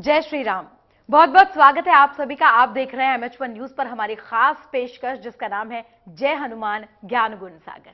जय श्री राम। बहुत बहुत स्वागत है आप सभी का। आप देख रहे हैं MH1 न्यूज पर हमारी खास पेशकश जिसका नाम है जय हनुमान ज्ञान गुण सागर।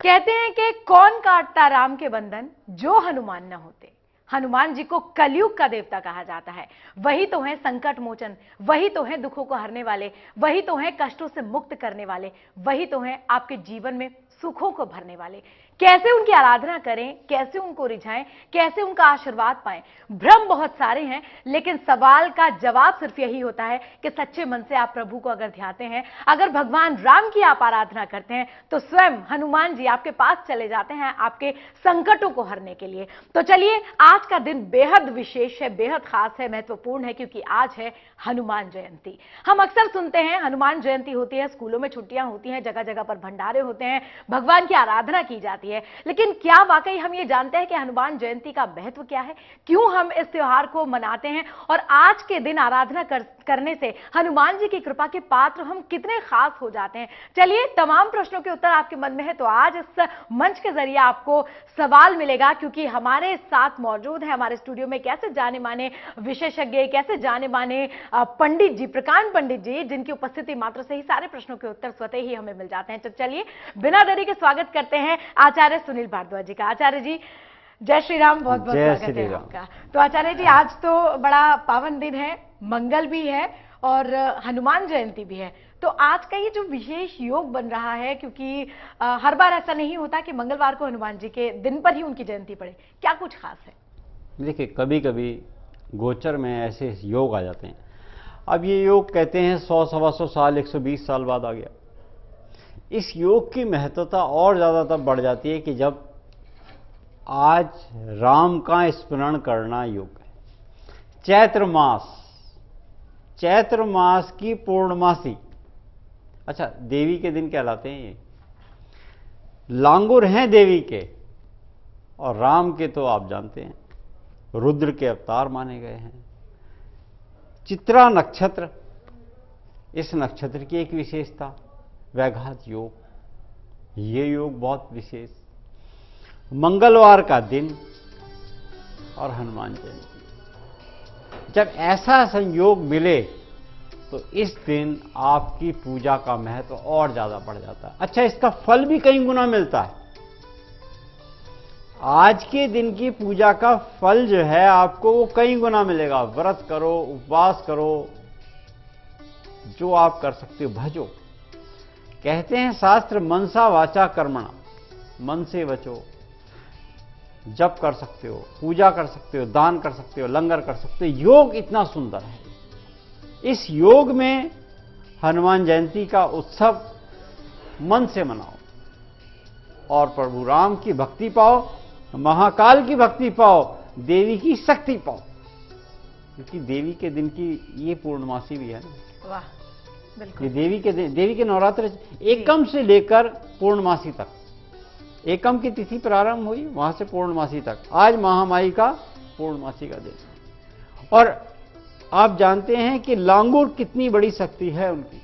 कहते हैं कि कौन काटता राम के बंधन जो हनुमान न होते। हनुमान जी को कलयुग का देवता कहा जाता है। वही तो है संकट मोचन, वही तो है दुखों को हरने वाले, वही तो है कष्टों से मुक्त करने वाले, वही तो है आपके जीवन में सुखों को भरने वाले। कैसे उनकी आराधना करें, कैसे उनको रिझाएं, कैसे उनका आशीर्वाद पाएं। भ्रम बहुत सारे हैं, लेकिन सवाल का जवाब सिर्फ यही होता है कि सच्चे मन से आप प्रभु को अगर ध्याते हैं, अगर भगवान राम की आप आराधना करते हैं, तो स्वयं हनुमान जी आपके पास चले जाते हैं आपके संकटों को हरने के लिए। तो चलिए, आज का दिन बेहद विशेष है, बेहद खास है, महत्वपूर्ण है, क्योंकि आज है हनुमान जयंती। हम अक्सर सुनते हैं हनुमान जयंती होती है, स्कूलों में छुट्टियां होती हैं, जगह जगह पर भंडारे होते हैं, भगवान की आराधना की जाती है। लेकिन क्या वाकई हम ये जानते हैं कि हनुमान जयंती का महत्व क्या है, क्यों हम इस त्योहार को मनाते हैं, और आज के दिन आराधना करने से हनुमान जी की कृपा के पात्र हम कितने खास हो जाते हैं। चलिए, तमाम प्रश्नों के उत्तर आपके मन में है तो आज इस मंच के जरिए आपको सवाल मिलेगा, क्योंकि हमारे साथ मौजूद है हमारे स्टूडियो में कैसे जाने माने विशेषज्ञ, कैसे जाने माने पंडित जी, प्रकांड पंडित जी, जिनकी उपस्थिति मात्र से ही सारे प्रश्नों के उत्तर स्वतः ही हमें मिल जाते हैं। तो चलिए, बिना देरी के स्वागत करते हैं आचार्य सुनील भारद्वाज जी का। आचार्य जी, जय श्री राम। बहुत बहुत स्वागत है आपका। तो आचार्य जी, आज तो बड़ा पावन दिन है, मंगल भी है और हनुमान जयंती भी है। तो आज का ये जो विशेष योग बन रहा है, क्योंकि हर बार ऐसा नहीं होता कि मंगलवार को हनुमान जी के दिन पर ही उनकी जयंती पड़े, क्या कुछ खास है? देखिए, कभी कभी गोचर में ऐसे योग आ जाते हैं। अब ये योग कहते हैं 100 सवा 100 साल 120 साल बाद आ गया। इस योग की महत्वता और ज़्यादा तब बढ़ जाती है कि जब आज राम का स्मरण करना योग है। चैत्र मास की पूर्णमासी, अच्छा, देवी के दिन कहलाते हैं ये। लांगुर हैं देवी के, और राम के तो आप जानते हैं रुद्र के अवतार माने गए हैं। चित्रा नक्षत्र, इस नक्षत्र की एक विशेषता, वैघात योग, ये योग बहुत विशेष। मंगलवार का दिन और हनुमान जयंती, जब ऐसा संयोग मिले तो इस दिन आपकी पूजा का महत्व और ज्यादा बढ़ जाता है। अच्छा, इसका फल भी कई गुना मिलता है। आज के दिन की पूजा का फल जो है आपको वो कई गुना मिलेगा। व्रत करो, उपवास करो, जो आप कर सकते हो भजो। कहते हैं शास्त्र, मनसा वाचा कर्मणा, मन से बचो। जप कर सकते हो, पूजा कर सकते हो, दान कर सकते हो, लंगर कर सकते हो। योग इतना सुंदर है। इस योग में हनुमान जयंती का उत्सव मन से मनाओ और प्रभु राम की भक्ति पाओ, महाकाल की भक्ति पाओ, देवी की शक्ति पाओ, क्योंकि देवी के दिन की ये पूर्णमासी भी है ना। वाह, बिल्कुल। ये देवी के नवरात्र एकम से लेकर पूर्णमासी तक। एकम की तिथि प्रारंभ हुई, वहां से पूर्णमासी तक। आज महामाई का पूर्णमासी का दिन, और आप जानते हैं कि लांगुर कितनी बड़ी शक्ति है उनकी।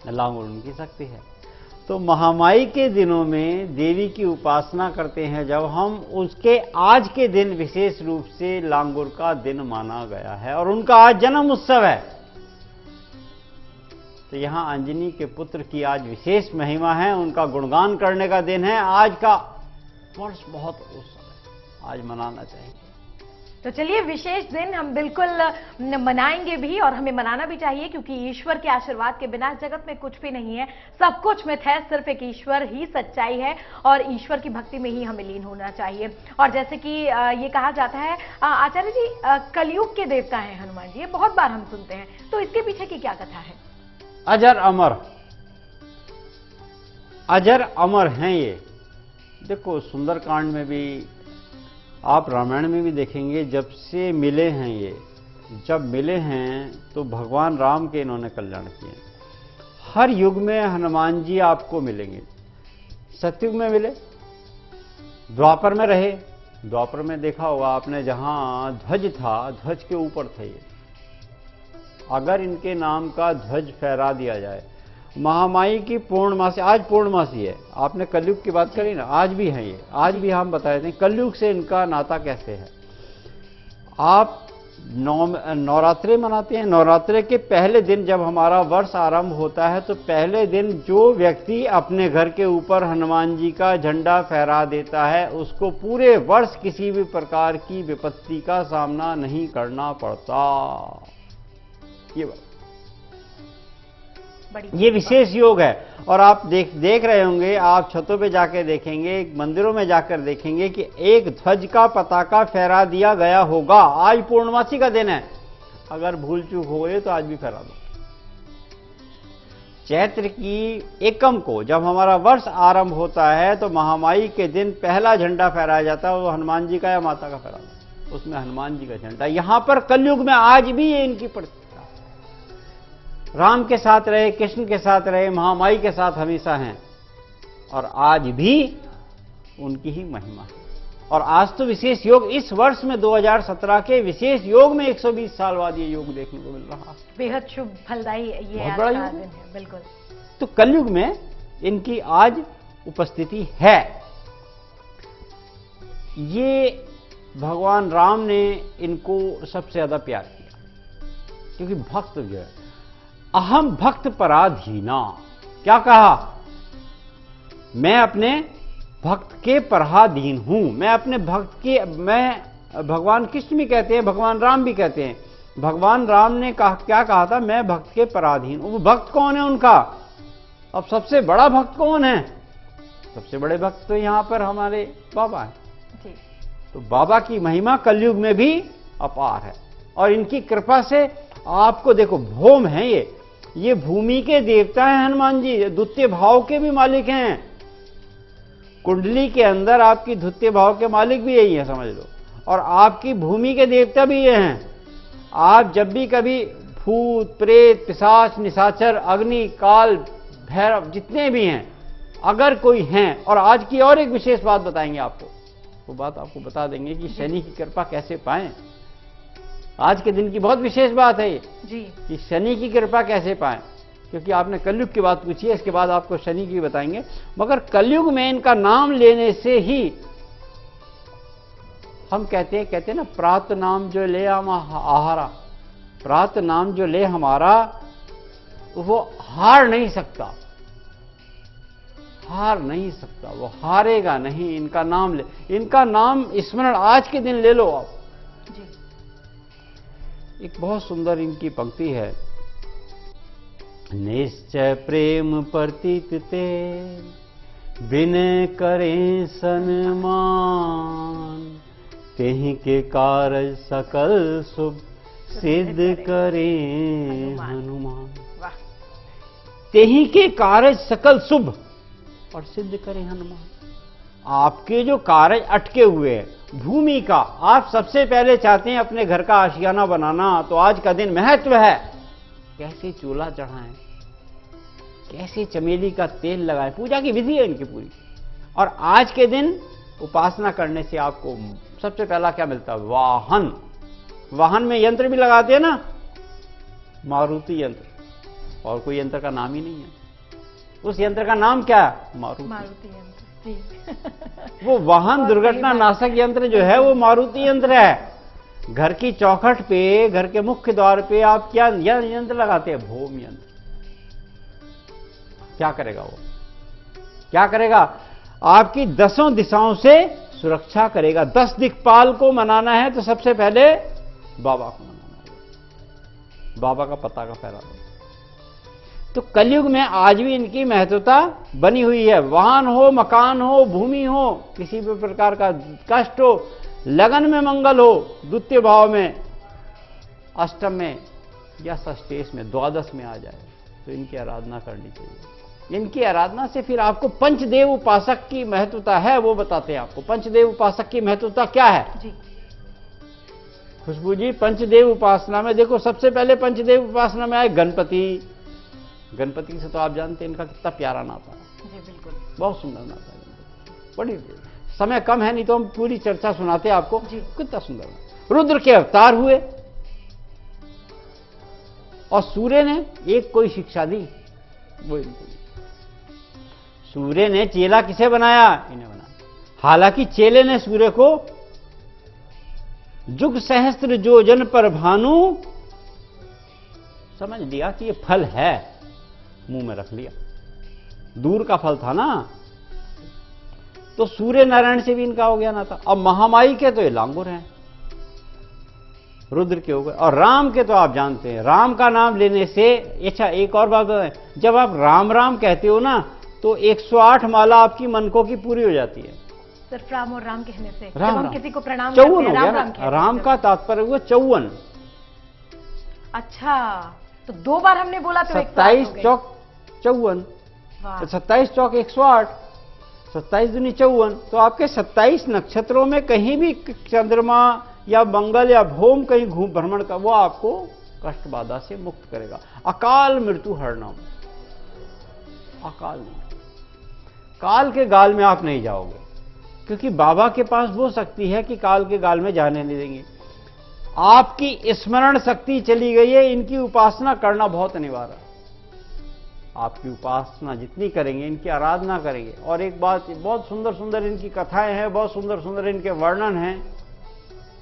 लांगुर उनकी शक्ति है। तो महामाई के दिनों में देवी की उपासना करते हैं जब हम, उसके आज के दिन विशेष रूप से लांगुर का दिन माना गया है, और उनका आज जन्म उत्सव है। तो यहां अंजनी के पुत्र की आज विशेष महिमा है, उनका गुणगान करने का दिन है। आज का वर्ष बहुत उत्सव है, आज मनाना चाहिए। तो चलिए, विशेष दिन हम बिल्कुल मनाएंगे भी, और हमें मनाना भी चाहिए, क्योंकि ईश्वर के आशीर्वाद के बिना जगत में कुछ भी नहीं है। सब कुछ मिथ है, सिर्फ एक ईश्वर ही सच्चाई है, और ईश्वर की भक्ति में ही हमें लीन होना चाहिए। और जैसे कि ये कहा जाता है आचार्य जी, कलयुग के देवता हैं हनुमान जी, ये बहुत बार हम सुनते हैं, तो इसके पीछे की क्या कथा है? अजर अमर हैं ये। देखो, सुंदरकांड में भी, आप रामायण में भी देखेंगे, जब से मिले हैं ये, जब मिले हैं तो भगवान राम के इन्होंने कल्याण किए। हर युग में हनुमान जी आपको मिलेंगे। सतयुग में मिले, द्वापर में रहे, द्वापर में देखा होगा आपने, जहां ध्वज था, ध्वज के ऊपर थे ये। अगर इनके नाम का ध्वज फहरा दिया जाए, महामाई की पूर्णमासी, आज पूर्णमासी है। आपने कलयुग की बात करी ना, आज भी है ये, आज भी हम बताए थे कलयुग से इनका नाता कैसे है। आप नवरात्रे मनाते हैं। नवरात्रे के पहले दिन जब हमारा वर्ष आरंभ होता है तो पहले दिन जो व्यक्ति अपने घर के ऊपर हनुमान जी का झंडा फहरा देता है उसको पूरे वर्ष किसी भी प्रकार की विपत्ति का सामना नहीं करना पड़ता। ये विशेष योग है। और आप देख रहे होंगे, आप छतों पे जाकर देखेंगे, मंदिरों में जाकर देखेंगे कि एक ध्वज का पताका फहरा दिया गया होगा। आज पूर्णमासी का दिन है, अगर भूल चूक हो गई तो आज भी फहरा दो। चैत्र की एकम को जब हमारा वर्ष आरंभ होता है तो महामाई के दिन पहला झंडा फहराया जाता है, वो हनुमान जी का या माता का फहरा दो, उसमें हनुमान जी का झंडा। यहां पर कलयुग में आज भी ये इनकी राम के साथ रहे, कृष्ण के साथ रहे, महामाई के साथ हमेशा हैं और आज भी उनकी ही महिमा है। और आज तो विशेष योग इस वर्ष में 2017 के विशेष योग में 120 साल बाद ये योग देखने को मिल रहा है। बेहद शुभ फलदायी ये बहुत बड़ा आज का योग दिन है। बिल्कुल। तो कलयुग में इनकी आज उपस्थिति है। ये भगवान राम ने इनको सबसे ज्यादा प्यार किया क्योंकि भक्त जो है, अहम भक्त पराधीना, क्या कहा? मैं अपने भक्त के पराधीन हूं। मैं अपने भक्त के, मैं भगवान कृष्ण भी कहते हैं, भगवान राम भी कहते हैं। भगवान राम ने क्या कहा था? मैं भक्त के पराधीन हूं। वो भक्त कौन है उनका? अब सबसे बड़ा भक्त कौन है? सबसे बड़े भक्त तो यहां पर हमारे बाबा हैं। तो बाबा की महिमा कलयुग में भी अपार है और इनकी कृपा से आपको देखो, भौम है ये भूमि के देवता हैं हनुमान जी, द्वितीय भाव के भी मालिक हैं। कुंडली के अंदर आपकी द्वितीय भाव के मालिक भी यही है, समझ लो। और आपकी भूमि के देवता भी ये हैं। आप जब भी कभी भूत प्रेत पिशाच निशाचर अग्नि काल भैरव जितने भी हैं, अगर कोई हैं, और आज की और एक विशेष बात बताएंगे आपको, वो बात आपको बता देंगे कि शनि की कृपा कैसे पाएं। आज के दिन की बहुत विशेष बात है ये जी, कि शनि की कृपा कैसे पाएं, क्योंकि आपने कलयुग की बात पूछी है, इसके बाद आपको शनि की बताएंगे। मगर कलयुग में इनका नाम लेने से ही हम कहते हैं ना, प्रात नाम जो ले आहारा, प्रात नाम जो ले हमारा, वो हार नहीं सकता, हार नहीं सकता, वो हारेगा नहीं। इनका नाम ले, इनका नाम स्मरण आज के दिन ले लो आप जी। एक बहुत सुंदर इनकी पंक्ति है, निश्चय प्रेम प्रतीत ते बिन करें सन्मान, तेहि के कारज सकल शुभ सिद्ध करें हनुमान। वाह। तेहि के कारज सकल शुभ और सिद्ध करें हनुमान। आपके जो कार्य अटके हुए हैं, भूमि का, आप सबसे पहले चाहते हैं अपने घर का आशियाना बनाना, तो आज का दिन महत्व है। कैसे चूल्हा चढ़ाएं, कैसे चमेली का तेल लगाएं, पूजा की विधि है इनकी पूरी। और आज के दिन उपासना करने से आपको सबसे पहला क्या मिलता है? वाहन। वाहन में यंत्र भी लगाते हैं ना, मारुति यंत्र, और कोई यंत्र का नाम ही नहीं है। उस यंत्र का नाम क्या है? मारुति यंत्र जी। वो वाहन दुर्घटना नाशक यंत्र जो है वो मारुति यंत्र है। घर की चौखट पे, घर के मुख्य द्वार पे आप क्या यंत्र लगाते हैं? भौम यंत्र। क्या करेगा वो? क्या करेगा? आपकी 10 दिशाओं से सुरक्षा करेगा। 10 दिक्पाल को मनाना है तो सबसे पहले बाबा को मनाना है। बाबा का पता का फहरा दो। तो कलयुग में आज भी इनकी महत्वता बनी हुई है। वाहन हो, मकान हो, भूमि हो, किसी भी प्रकार का कष्ट हो, लगन में मंगल हो, द्वितीय भाव में, अष्टम में या षष्ठेश में, द्वादश में आ जाए, तो इनकी आराधना करनी चाहिए। इनकी आराधना से फिर आपको पंचदेव उपासक की महत्वता है, वो बताते हैं आपको। पंचदेव उपासक की महत्वता क्या है जी? खुशबू जी, पंचदेव उपासना में देखो, सबसे पहले पंचदेव उपासना में आए गणपति। गणपति से तो आप जानते हैं इनका कितना प्यारा नाता है। जी बिल्कुल, बहुत सुंदर नाता है। बड़ी समय कम है, नहीं तो हम पूरी चर्चा सुनाते हैं आपको जी। कितना सुंदर है। रुद्र के अवतार हुए और सूर्य ने एक कोई शिक्षा दी, वो इनको दी। सूर्य ने चेला किसे बनाया? इन्हें बनाया। हालांकि चेले ने सूर्य को जुग सहस्त्र जोजन पर भानु, समझ लिया कि ये फल है, मुंह में रख लिया। दूर का फल था ना, तो सूर्य नारायण से भी इनका हो गया ना था। अब महामाई के तो ये लांगुर हैं, रुद्र के हो गए। और राम के तो आप जानते हैं, राम का नाम लेने से, अच्छा एक और बात बताएं, जब आप राम राम कहते हो ना, तो 108 माला आपकी मनकों की पूरी हो जाती है। सिर्फ राम और राम कहने से, राम जब हम राम। किसी को प्रणाम 54 करते हैं, हो गया राम ना, राम का तात्पर्य हुआ 54। अच्छा, तो 2 बार हमने बोला तो 27 चौक 54, वाह। 27 चौक 108, 27 दूनी 54। तो आपके 27 नक्षत्रों में कहीं भी चंद्रमा या मंगल या भौम कहीं घूम भ्रमण का, वो आपको कष्ट बाधा से मुक्त करेगा। अकाल मृत्यु हरनाम, अकाल नहीं, काल के गाल में आप नहीं जाओगे, क्योंकि बाबा के पास वो शक्ति है कि काल के गाल में जाने नहीं देंगे। आपकी स्मरण शक्ति चली गई है, इनकी उपासना करना बहुत अनिवार्य है। आपकी उपासना जितनी करेंगे, इनकी आराधना करेंगे। और एक बात, बहुत सुंदर सुंदर इनकी कथाएं हैं, बहुत सुंदर सुंदर इनके वर्णन हैं,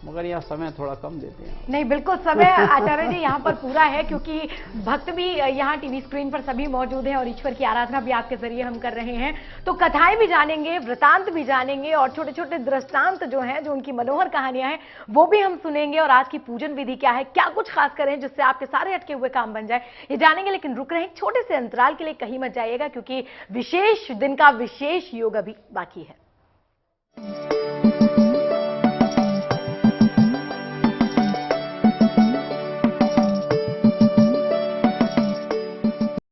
मगर यह समय थोड़ा कम देते हैं। नहीं, बिल्कुल समय आचार्य जी यहाँ पर पूरा है, क्योंकि भक्त भी यहाँ टीवी स्क्रीन पर सभी मौजूद हैं और ईश्वर की आराधना भी आपके जरिए हम कर रहे हैं। तो कथाएं भी जानेंगे, वृतांत भी जानेंगे, और छोटे छोटे दृष्टांत जो हैं, जो उनकी मनोहर कहानियां हैं, वो भी हम सुनेंगे। और आज की पूजन विधि क्या है, क्या कुछ खास करें जिससे आपके सारे अटके हुए काम बन जाए, ये जानेंगे। लेकिन रुक रहे हैं छोटे से अंतराल के लिए, कहीं मत जाइएगा, क्योंकि विशेष दिन का विशेष योग अभी बाकी है।